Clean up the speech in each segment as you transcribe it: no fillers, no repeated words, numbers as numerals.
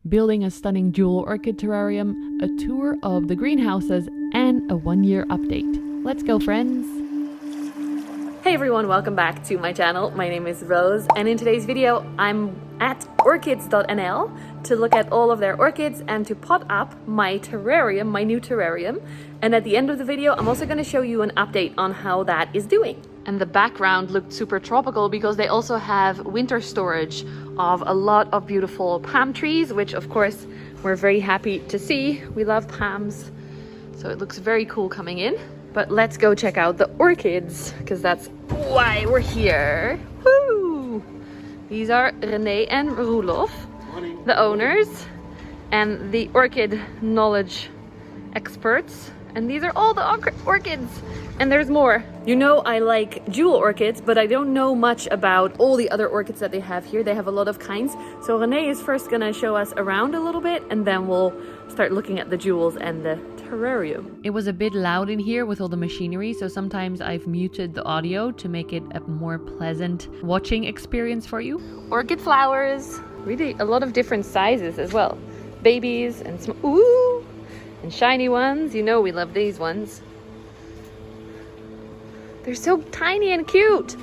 building a stunning jewel orchid terrarium, a tour of the greenhouses, and a 1-year update. Let's go, friends! Hey everyone, welcome back to my channel. My name is Roos, and in today's video I'm at Orchidz.nl to look at all of their orchids and to pot up my terrarium, my new terrarium. And at the end of the video I'm also going to show you an update on how that is doing. And the background looked super tropical because they also have winter storage of a lot of beautiful palm trees, which of course we're very happy to see. We love palms, so it looks very cool coming in. But let's go check out the orchids, because that's why we're here. Woo! These are René and Roelof, the owners and the orchid knowledge experts. And these are all the orchids, and there's more. You know I like jewel orchids, but I don't know much about all the other orchids that they have here. They have a lot of kinds. So René is first gonna show us around a little bit, and then we'll start looking at the jewels and the terrarium. It was a bit loud in here with all the machinery, so sometimes I've muted the audio to make it a more pleasant watching experience for you. Orchid flowers, really a lot of different sizes as well. Babies and ooh! And shiny ones, you know we love these ones. They're so tiny and cute.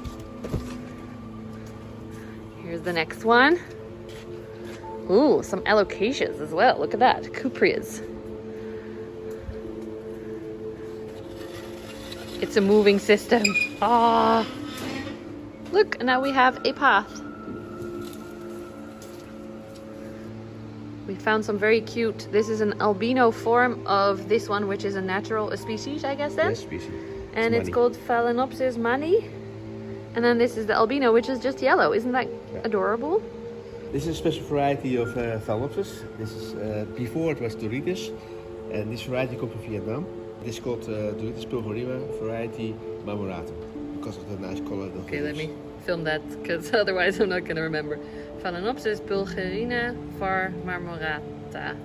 Here's the next one. Ooh, some alocasias as well. Look at that, cupreas. It's a moving system. Ah, look, now we have a path. We found some very cute. This is an albino form of this one, which is a natural species, I guess then. Yes, species. And it's called Phalaenopsis mani. And then this is the albino, which is just yellow. Isn't that adorable? This is a special variety of Phalaenopsis. This is before it was Doricus, and this variety comes from Vietnam. This is called Doricus pulcherrima variety marmoratum because of the nice color. Okay, let me film that because otherwise I'm not going to remember. Phalaenopsis pulcherrima var marmorata.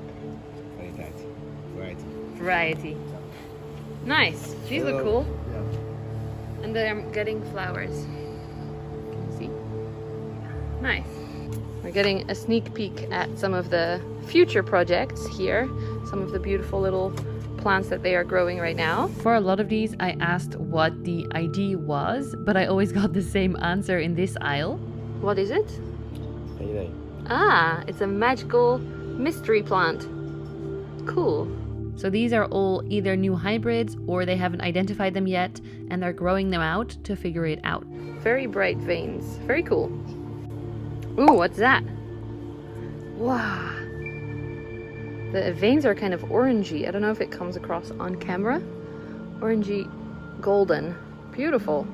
Variety. Nice. These look cool. Yeah. And they're getting flowers. Can you see? Nice. We're getting a sneak peek at some of the future projects here. Some of the beautiful little plants that they are growing right now. For a lot of these I asked what the ID was, but I always got the same answer in this aisle. What is it? Ah, it's a magical mystery plant. Cool. So these are all either new hybrids or they haven't identified them yet and they're growing them out to figure it out. Very bright veins. Very cool. Ooh, what's that? Wow. The veins are kind of orangey. I don't know if it comes across on camera. Orangey golden. Beautiful.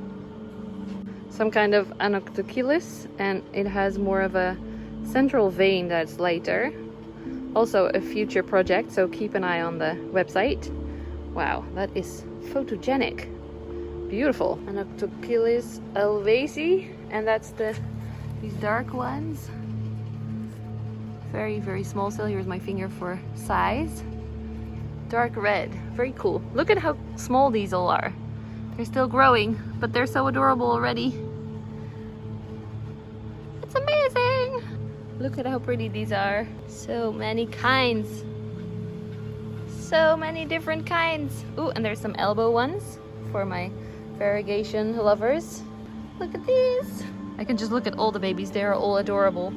Some kind of Anoctoculus, and it has more of a central vein that's lighter. Also a future project, so keep an eye on the website. Wow, that is photogenic. Beautiful. Anoctoculus alvasi, and that's these dark ones. Very, very small still. Here's my finger for size. Dark red. Very cool. Look at how small these all are. They're still growing, but they're so adorable already. It's amazing! Look at how pretty these are. So many kinds. So many different kinds. Ooh, and there's some elbow ones for my variegation lovers. Look at these. I can just look at all the babies. They're all adorable.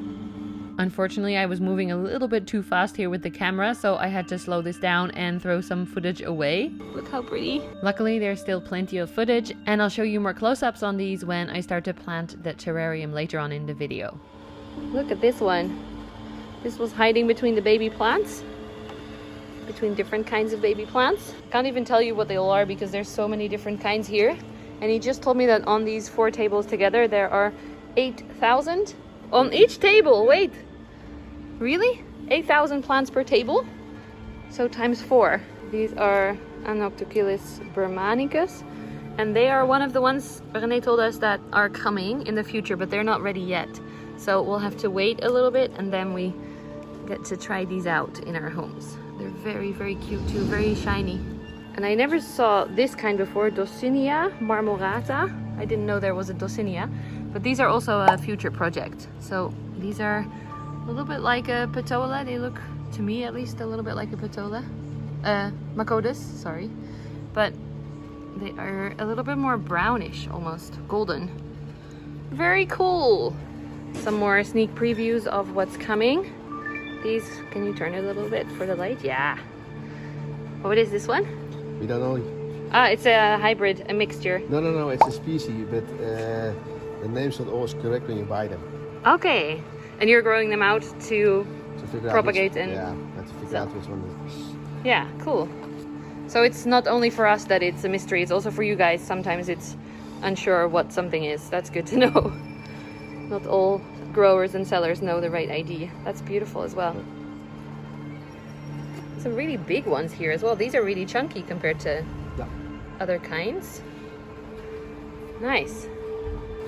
Unfortunately, I was moving a little bit too fast here with the camera, so I had to slow this down and throw some footage away. Look how pretty. Luckily, there's still plenty of footage, and I'll show you more close-ups on these when I start to plant the terrarium later on in the video. Look at this one. This was hiding between the baby plants. Between different kinds of baby plants. Can't even tell you what they all are because there's so many different kinds here. And he just told me that on these 4 tables together there are 8,000 on each table. Wait, really? 8,000 plants per table? So times 4. These are Anoctoculus burmanicus, and they are one of the ones René told us that are coming in the future, but they're not ready yet. So we'll have to wait a little bit and then we get to try these out in our homes. They're very, very cute too, very shiny. And I never saw this kind before, Docinia marmorata. I didn't know there was a Docinia, but these are also a future project. So these are A little bit like a patola. They look, to me at least, a little bit like a patola. Macodes, sorry. But they are a little bit more brownish, almost golden. Very cool. Some more sneak previews of what's coming. These, can you turn a little bit for the light? Yeah. What is this one? We don't know. Ah, it's a hybrid, a mixture. No, it's a species, but the name's not always correct when you buy them. Okay. And you're growing them out to propagate and to figure out which one it is. Yeah, cool. So it's not only for us that it's a mystery, it's also for you guys. Sometimes it's unsure what something is. That's good to know. Not all growers and sellers know the right ID. That's beautiful as well. Some really big ones here as well. These are really chunky compared to other kinds. Nice.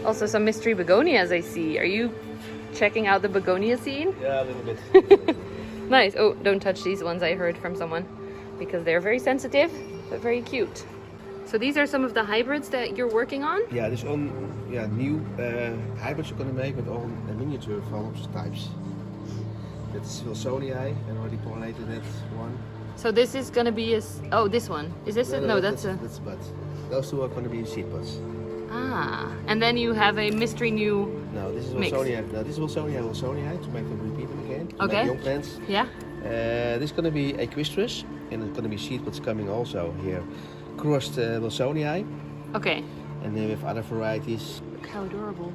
Also some mystery begonias I see. Are you checking out the begonia scene? Yeah, a little bit. Nice. Oh, don't touch these ones, I heard from someone, because they're very sensitive, but very cute. So these are some of the hybrids that you're working on? Yeah, this on new hybrids we're gonna make with all miniature phalops types. That's Wilsonii, and already pollinated that one. So this is gonna be oh, this one. Is this it? No, that's a... That's bud. Those two are gonna be seed buds. Ah, and then you have a mystery new No, this is Wilsonii. No, this is Wilsonii to make them repeat them again. To Okay. make young plants. Yeah. This is gonna be equistris, and it's gonna be seed buds coming also here. Crossed Wilsonii. Okay. And then we have other varieties. Look how adorable.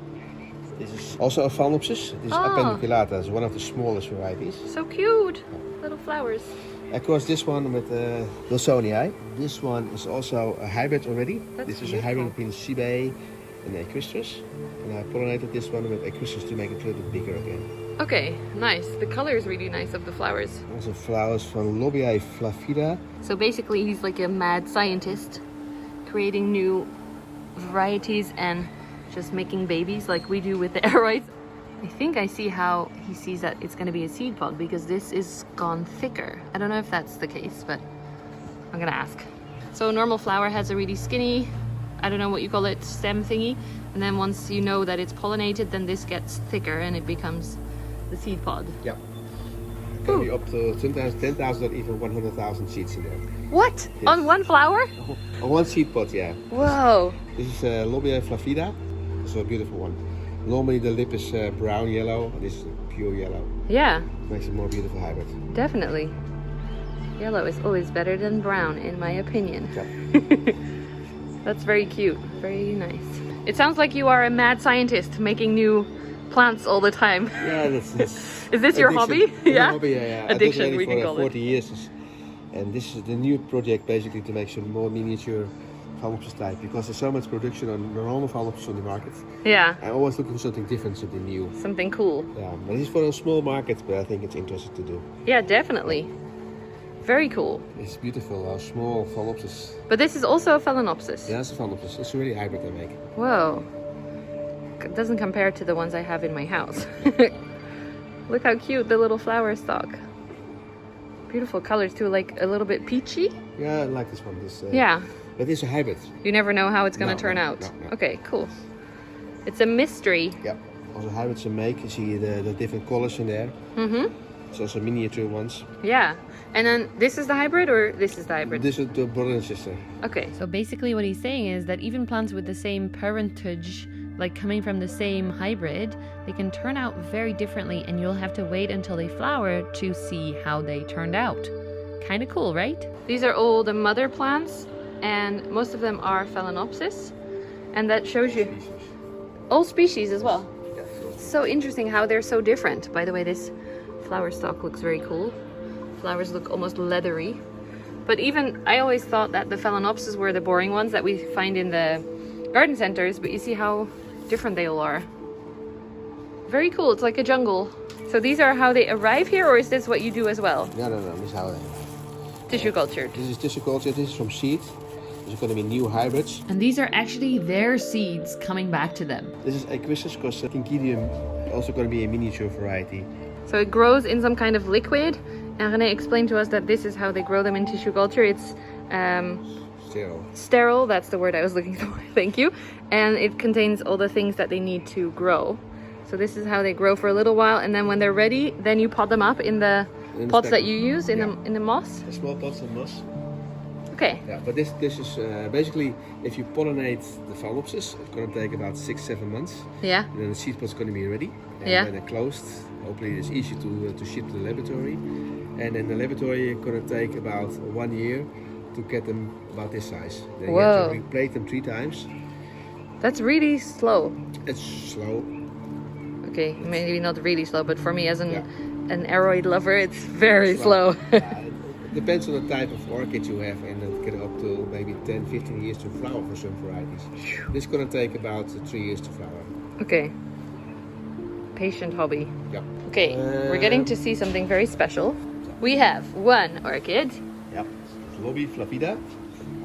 This is also a Phalaenopsis. This is Appendiculata. It's one of the smallest varieties. So cute. Little flowers. Across this one with Wilsonii. This one is also a hybrid already. That's this is beautiful. a hybrid between Cibe and Equistris. And I pollinated this one with Equistris to make it a little bit bigger again. Okay, nice. The color is really nice of the flowers. Also flowers from Lobiae flavida. So basically he's like a mad scientist, creating new varieties and just making babies like we do with the aroids. I think I see how he sees that it's going to be a seed pod, because this is gone thicker. I don't know if that's the case, but I'm going to ask. So a normal flower has a really skinny, I don't know what you call it, stem thingy. And then once you know that it's pollinated, then this gets thicker and it becomes the seed pod. Yeah. It can be up to 10,000 or even 100,000 seeds in there. What? Yes. On one flower? On one seed pod, yeah. Whoa. This is Lobiae flavida. This is a beautiful one. Normally the lip is brown yellow. This is pure yellow. Yeah. Makes it more beautiful hybrid. Definitely. Yellow is always better than brown, in my opinion. Yeah. That's very cute. Very nice. It sounds like you are a mad scientist making new plants all the time. Yeah, that's Is this your hobby? Yeah. Hobby, yeah. Addiction, we I did it can for call 40 years. And this is the new project basically to make some more miniature Phalaenopsis type, because there's so much production on normal Phalaenopsis on the market. Yeah. I'm always looking for something different, something new. Something cool. Yeah, but this is for a small market, but I think it's interesting to do. Yeah, definitely. Very cool. It's beautiful, how small Phalaenopsis. But this is also a Phalaenopsis. Yeah, it's a Phalaenopsis. It's a really hybrid I make. Whoa. It doesn't compare to the ones I have in my house. Look how cute the little flower stalk. Beautiful colors too, like a little bit peachy. Yeah, I like this one. Yeah. But it's a hybrid. You never know how it's going to turn out. No. Okay, cool. It's a mystery. Yeah. Also hybrids I make. You see the different colors in there. Mm-hmm. It's also miniature ones. Yeah. And then this is the hybrid, or this is the hybrid? This is the brother and sister. Okay. So basically what he's saying is that even plants with the same parentage, like coming from the same hybrid, they can turn out very differently, and you'll have to wait until they flower to see how they turned out. Kind of cool, right? These are all the mother plants, and most of them are Phalaenopsis, and that shows you all species as well. Yeah. So interesting how they're so different. By the way, this flower stalk looks very cool. Flowers look almost leathery. But even, I always thought that the Phalaenopsis were the boring ones that we find in the garden centers, but you see how different they all are. Very cool, it's like a jungle. So these are how they arrive here, or is this what you do as well? No, this is how they... Tissue cultured. This is tissue cultured, this is from seed. These are going to be new hybrids. And these are actually their seeds coming back to them. This is Equistris, because Kinkidium also going to be a miniature variety. So it grows in some kind of liquid. And René explained to us that this is how they grow them in tissue culture. It's Sterile. sterile, that's the word I was looking for, thank you. And it contains all the things that they need to grow. So this is how they grow for a little while, and then when they're ready, then you pot them up in the pots that you use in the moss. The small pots of moss. Okay. Yeah, but this is basically, if you pollinate the phalaenopsis, it's going to take about 6-7 months. Yeah. And then the seed pod's going to be ready. And yeah. when they're closed, hopefully it's easy to ship to the laboratory. And in the laboratory, it's going to take about 1 year to get them about this size. Then you have to replate them 3 times. That's really slow. It's slow. Okay, maybe not really slow, but for me as an aroid lover, it's very slow. It depends on the type of orchid you have, and it can up to maybe 10-15 years to flower for some varieties. This is going to take about 3 years to flower. Okay. Patient hobby. Yeah. Okay, we're getting to see something very special. We have one orchid. Yeah, Lobby flavida.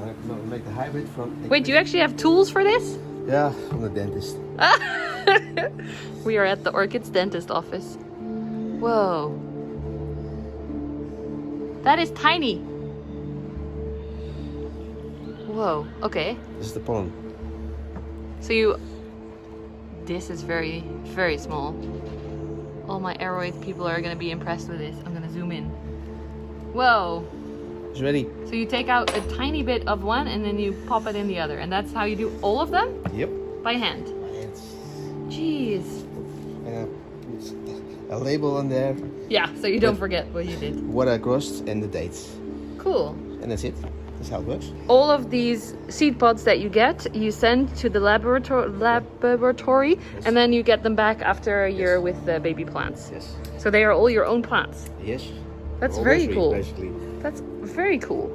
I'll make the hybrid from... Wait, do you actually have tools for this? Yeah, from the dentist. We are at the Orchidz dentist office. Whoa. That is tiny. Whoa, okay. This is the pollen. So this is very, very small. All my aroid people are gonna be impressed with this. I'm gonna zoom in. Whoa. It's ready. So you take out a tiny bit of one and then you pop it in the other. And that's how you do all of them? Yep. By hand? Jeez. Put a label on there. Yeah, so you don't forget what you did. What I crossed and the dates. Cool. And that's it. That's how it works. All of these seed pods that you get, you send to the laboratory, Yes. and then you get them back after a year with the baby plants. Yes. So they are all your own plants. Yes. That's All very nursery, cool. Basically. That's very cool.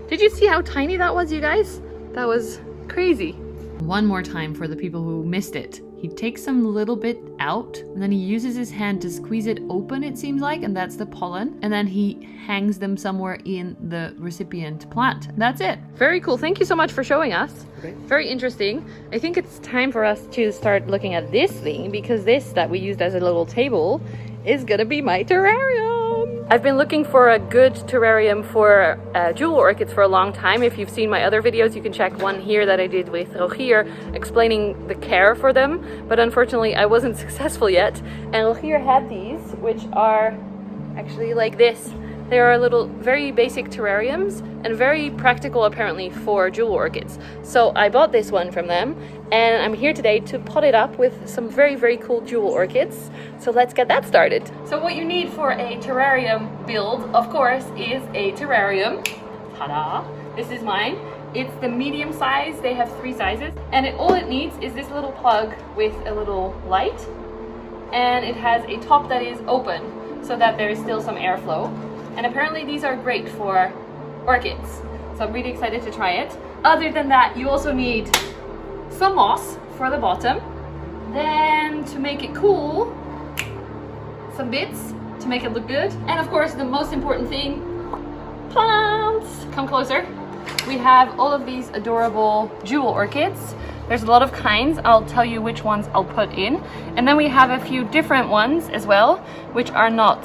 Did you see how tiny that was, you guys? That was crazy. One more time for the people who missed it. He takes some little bit out, and then he uses his hand to squeeze it open, it seems like, and that's the pollen. And then he hangs them somewhere in the recipient plant. That's it. Very cool. Thank you so much for showing us. Okay. Very interesting. I think it's time for us to start looking at this thing, because this that we used as a little table is gonna be my terrarium. I've been looking for a good terrarium for jewel orchids for a long time. If you've seen my other videos, you can check one here that I did with Rogier explaining the care for them. But unfortunately, I wasn't successful yet. And Rogier had these, which are actually like this. They are little, very basic terrariums and very practical apparently for jewel orchids. So I bought this one from them and I'm here today to pot it up with some very, very cool jewel orchids. So let's get that started. So what you need for a terrarium build, of course, is a terrarium. Ta-da! This is mine. It's the medium size. They have 3 sizes. And all it needs is this little plug with a little light. And it has a top that is open so that there is still some airflow. And apparently these are great for orchids. So I'm really excited to try it. Other than that, you also need some moss for the bottom. Then to make it cool, some bits to make it look good. And of course, the most important thing, plants. Come closer. We have all of these adorable jewel orchids. There's a lot of kinds. I'll tell you which ones I'll put in. And then we have a few different ones as well, which are not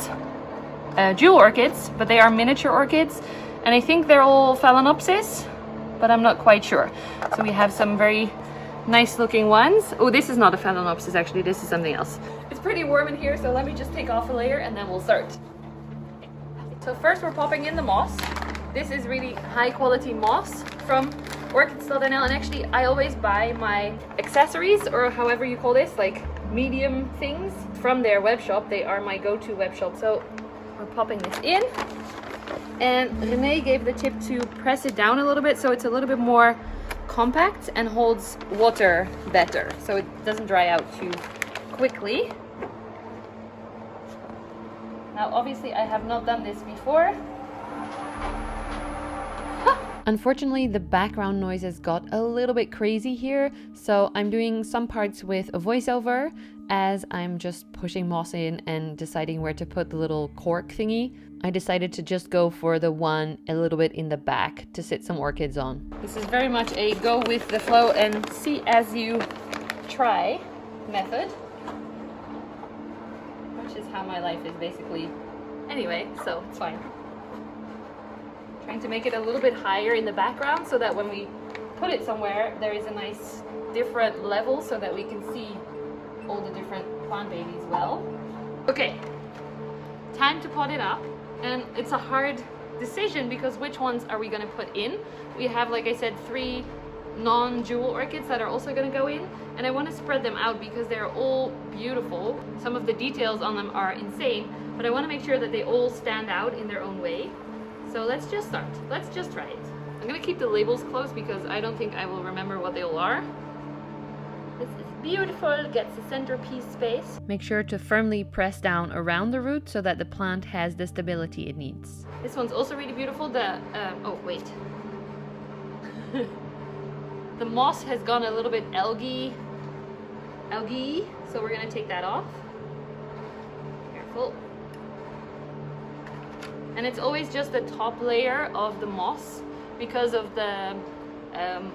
jewel orchids, but they are miniature orchids, and I think they're all phalaenopsis, but I'm not quite sure. So we have some very nice looking ones. Oh, this is not a phalaenopsis actually, this is something else. It's pretty warm in here, so let me just take off a layer and then we'll start. So first we're popping in the moss. This is really high quality moss from Orchidz.nl, and actually I always buy my accessories, or however you call this, like medium things, from their web shop. They are my go-to web shop. So we're popping this in, and Renee gave the tip to press it down a little bit so it's a little bit more compact and holds water better, so it doesn't dry out too quickly. Now obviously I have not done this before. Unfortunately, the background noises got a little bit crazy here, so I'm doing some parts with a voiceover as I'm just pushing moss in and deciding where to put the little cork thingy. I decided to just go for the one a little bit in the back to sit some orchids on. This is very much a go with the flow and see as you try method, which is how my life is basically anyway, so it's fine. Trying to make it a little bit higher in the background so that when we put it somewhere, there is a nice different level so that we can see all the different plant babies well. Okay, time to pot it up. And it's a hard decision because which ones are we going to put in? We have, like I said, 3 non-jewel orchids that are also going to go in, and I want to spread them out because they're all beautiful. Some of the details on them are insane, but I want to make sure that they all stand out in their own way. So let's just start. Let's just try it. I'm going to keep the labels close because I don't think I will remember what they all are. This is beautiful, gets the centerpiece space. Make sure to firmly press down around the root so that the plant has the stability it needs. This one's also really beautiful. Oh wait. The moss has gone a little bit algae, so we're gonna take that off. Careful. And it's always just the top layer of the moss because of the,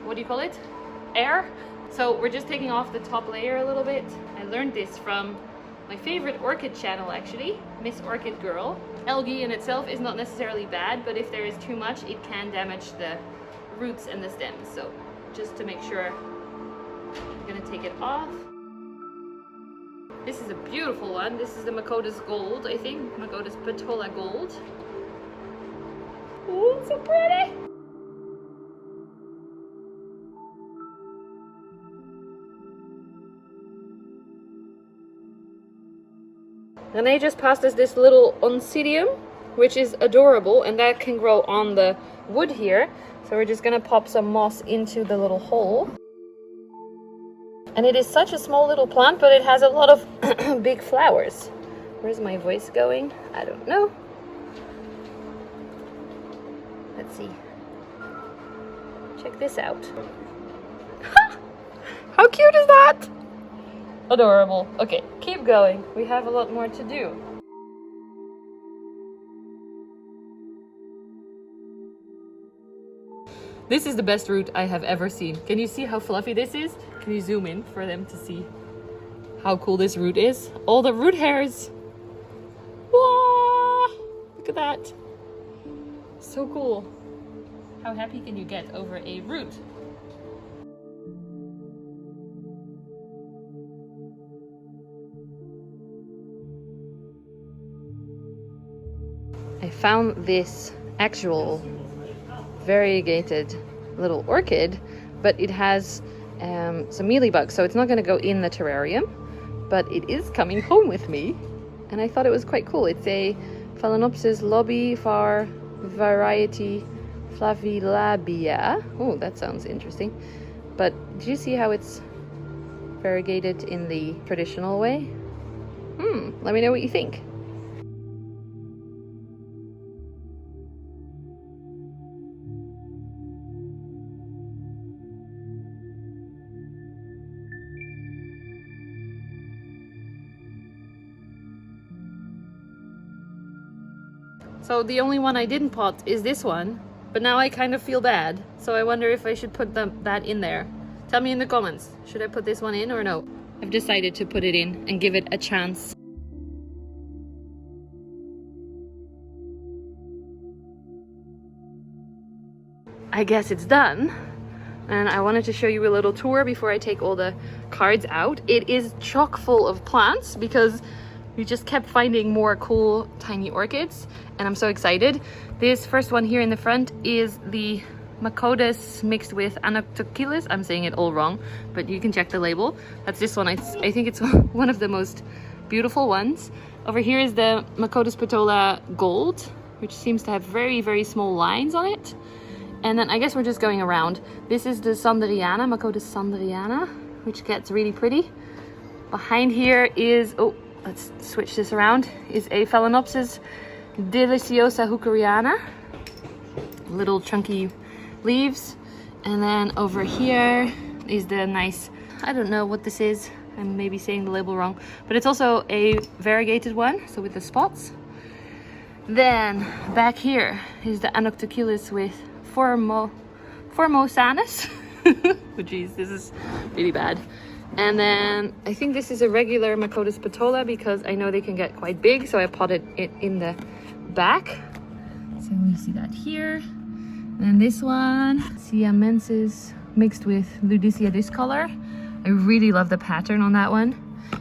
what do you call it? Air. So we're just taking off the top layer a little bit. I learned this from my favorite orchid channel actually, Miss Orchid Girl. Algae in itself is not necessarily bad, but if there is too much, it can damage the roots and the stems. So just to make sure, I'm gonna take it off. This is a beautiful one. This is the Makotis Gold, I think. Makotis Petola Gold. Ooh, it's so pretty! Renee just passed us this little oncidium, which is adorable, and that can grow on the wood here. So we're just gonna pop some moss into the little hole. And it is such a small little plant, but it has a lot of big flowers. Where's my voice going? I don't know. Let's see. Check this out. How cute is that? Adorable. Okay, keep going. We have a lot more to do. This is the best root I have ever seen. Can you see how fluffy this is? Can you zoom in for them to see how cool this root is? All the root hairs. Whoa! Look at that. So cool. How happy can you get over a root? I found this actual variegated little orchid, but it has some mealybugs, so it's not going to go in the terrarium, but it is coming home with me, and I thought it was quite cool. It's a Phalaenopsis lobifar variety flavilabia. Oh, that sounds interesting. But do you see how it's variegated in the traditional way? Let me know what you think. So the only one I didn't pot is this one, but now I kind of feel bad. So I wonder if I should put that in there. Tell me in the comments, should I put this one in or no? I've decided to put it in and give it a chance. I guess it's done. And I wanted to show you a little tour before I take all the cards out. It is chock full of plants because we just kept finding more cool tiny orchids, and I'm so excited. This first one here in the front is the Makotis mixed with Anoctochilus. I'm saying it all wrong, but you can check the label. That's this one. I think it's one of the most beautiful ones. Over here is the Makotis Petola Gold, which seems to have very, very small lines on it. And then I guess we're just going around. This is the Sanderiana, Makotis Sanderiana, which gets really pretty. Behind here is, oh, let's switch this around, is a Phalaenopsis deliciosa hookeriana. Little chunky leaves. And then over here is the nice, I don't know what this is. I'm maybe saying the label wrong, but it's also a variegated one, so with the spots. Then back here is the Anoctochilus with Formosanus. Oh geez, this is really bad. And then I think this is a regular Makotis Petola because I know they can get quite big, so I potted it in the back. So we see that here. And this one, Siamensis mixed with Ludicea discolor. I really love the pattern on that one.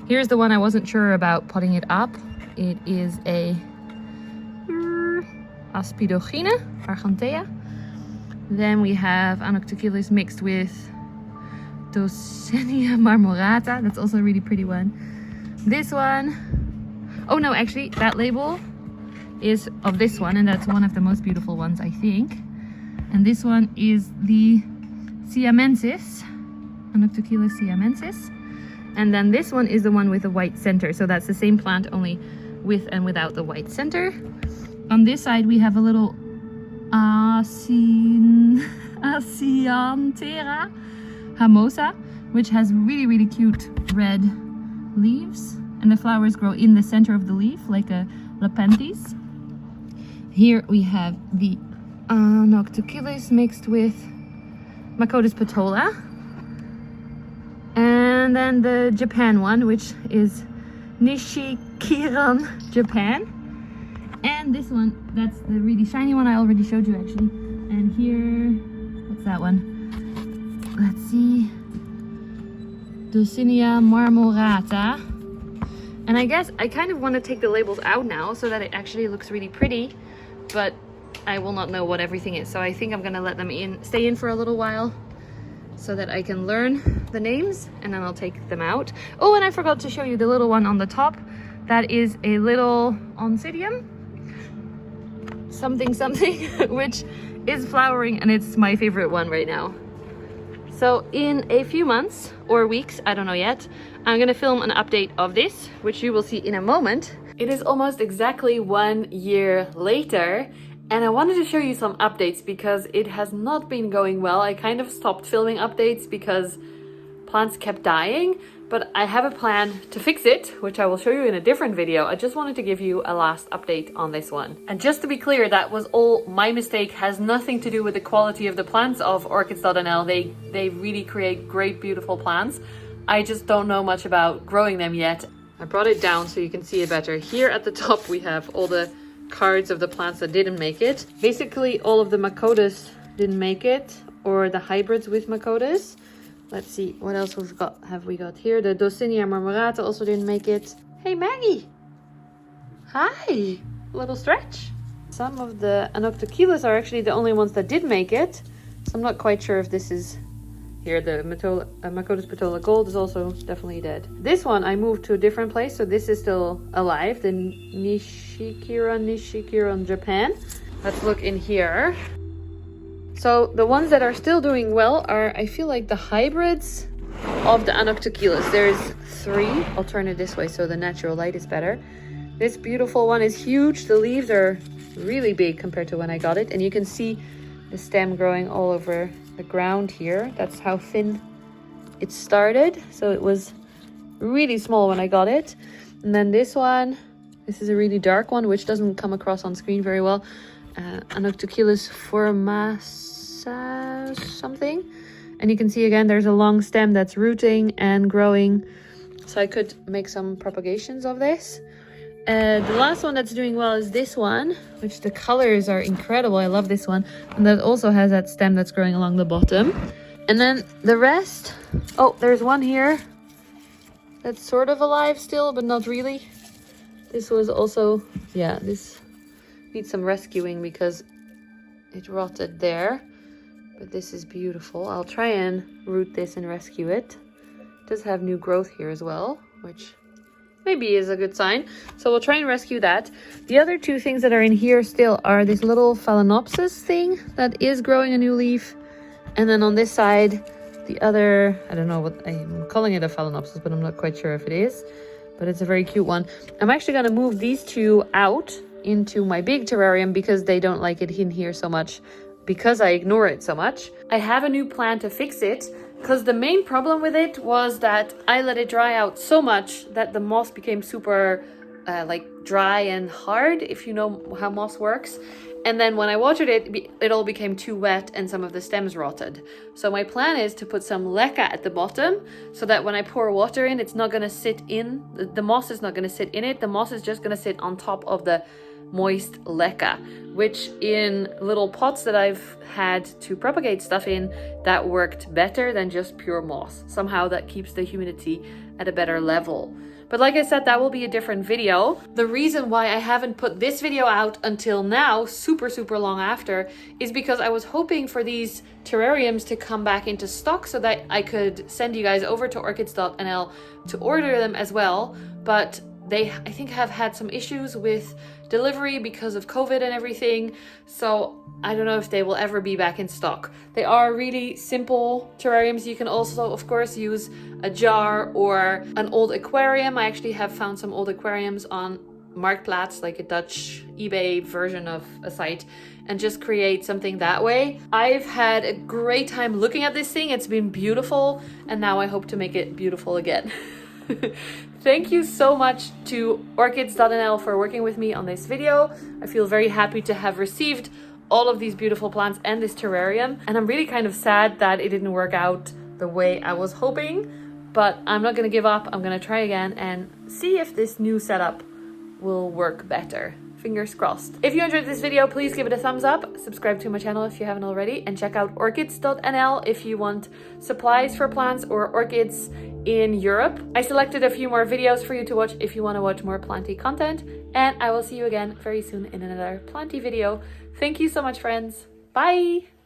Here's the one I wasn't sure about putting it up. It is a Aspidogyne, Argentea. Then we have Anoctoculus mixed with Dosenia marmorata. That's also a really pretty one. This one, oh no, actually that label is of this one, and that's one of the most beautiful ones, I think. And this one is the Siamensis, Anoctoculus siamensis. And then this one is the one with the white center. So that's the same plant, only with and without the white center. On this side we have a little Asianthera Hamosa, which has really cute red leaves, and the flowers grow in the center of the leaf like a Planty's. Here we have the Anoctoculus mixed with Macotis petola, and then the Japan one, which is Nishikiran Japan, and this one, that's the really shiny one I already showed you actually. And here, what's that one? Let's see, Dosenia marmorata. And I guess I kind of want to take the labels out now so that it actually looks really pretty, but I will not know what everything is. So I think I'm gonna let them stay in for a little while so that I can learn the names, and then I'll take them out. Oh, and I forgot to show you the little one on the top. That is a little Oncidium something, which is flowering, and it's my favorite one right now. So in a few months or weeks, I don't know yet, I'm gonna film an update of this, which you will see in a moment. It is almost exactly 1 year later, and I wanted to show you some updates because it has not been going well. I kind of stopped filming updates because plants kept dying, but I have a plan to fix it, which I will show you in a different video. I just wanted to give you a last update on this one. And just to be clear, that was all my mistake, has nothing to do with the quality of the plants of Orchidz.nl. They really create great, beautiful plants. I just don't know much about growing them yet. I brought it down so you can see it better. Here at the top we have all the cards of the plants that didn't make it. Basically all of the Macotis didn't make it, or the hybrids with Macotis. Let's see, what else have we got here? The Dosenia marmorata also didn't make it. Hey Maggie! Hi! Little stretch. Some of the Anoctoculus are actually the only ones that did make it. So I'm not quite sure if this is... Here, the Macotis petola gold is also definitely dead. This one I moved to a different place, so this is still alive. The Nishikiran Japan. Let's look in here. So the ones that are still doing well are, I feel like, the hybrids of the Anoctoculus. There's 3. I'll turn it this way so the natural light is better. This beautiful one is huge. The leaves are really big compared to when I got it. And you can see the stem growing all over the ground here. That's how thin it started. So it was really small when I got it. And then this one, this is a really dark one, which doesn't come across on screen very well. Anoctoculus formasa something. And you can see again there's a long stem that's rooting and growing, so I could make some propagations of this. The last one that's doing well is this one, which the colors are incredible. I love this one, and that also has that stem that's growing along the bottom. And then the rest, oh, there's one here that's sort of alive still, but not really. This was also, yeah, this needs some rescuing because it rotted there, but this is beautiful. I'll try and root this and rescue it. It does have new growth here as well, which maybe is a good sign. So we'll try and rescue that. The other 2 things that are in here still are this little Phalaenopsis thing that is growing a new leaf. And then on this side, the other, I don't know what, I'm calling it a Phalaenopsis, but I'm not quite sure if it is, but it's a very cute one. I'm actually going to move these 2 out into my big terrarium because they don't like it in here so much, because I ignore it so much. I have a new plan to fix it, because the main problem with it was that I let it dry out so much that the moss became super like dry and hard, if you know how moss works. And then when I watered it, it all became too wet and some of the stems rotted. So my plan is to put some leca at the bottom so that when I pour water in, it's not going to sit in, the moss is not going to sit in it. The moss is just going to sit on top of the moist leca, which in little pots that I've had to propagate stuff in, that worked better than just pure moss. Somehow that keeps the humidity at a better level. But like I said, that will be a different video. The reason why I haven't put this video out until now, super long after, is because I was hoping for these terrariums to come back into stock so that I could send you guys over to Orchidz.nl to order them as well. But they, I think, have had some issues with delivery because of COVID and everything. So I don't know if they will ever be back in stock. They are really simple terrariums. You can also, of course, use a jar or an old aquarium. I actually have found some old aquariums on Marktplaats, like a Dutch eBay version of a site, and just create something that way. I've had a great time looking at this thing. It's been beautiful, and now I hope to make it beautiful again. Thank you so much to Orchidz.nl for working with me on this video. I feel very happy to have received all of these beautiful plants and this terrarium, and I'm really kind of sad that it didn't work out the way I was hoping, but I'm not gonna give up. I'm gonna try again and see if this new setup will work better. Fingers crossed. If you enjoyed this video, please give it a thumbs up, subscribe to my channel if you haven't already, and check out Orchidz.nl if you want supplies for plants or orchids in Europe. I selected a few more videos for you to watch if you want to watch more Planty content, and I will see you again very soon in another Planty video. Thank you so much, friends. Bye!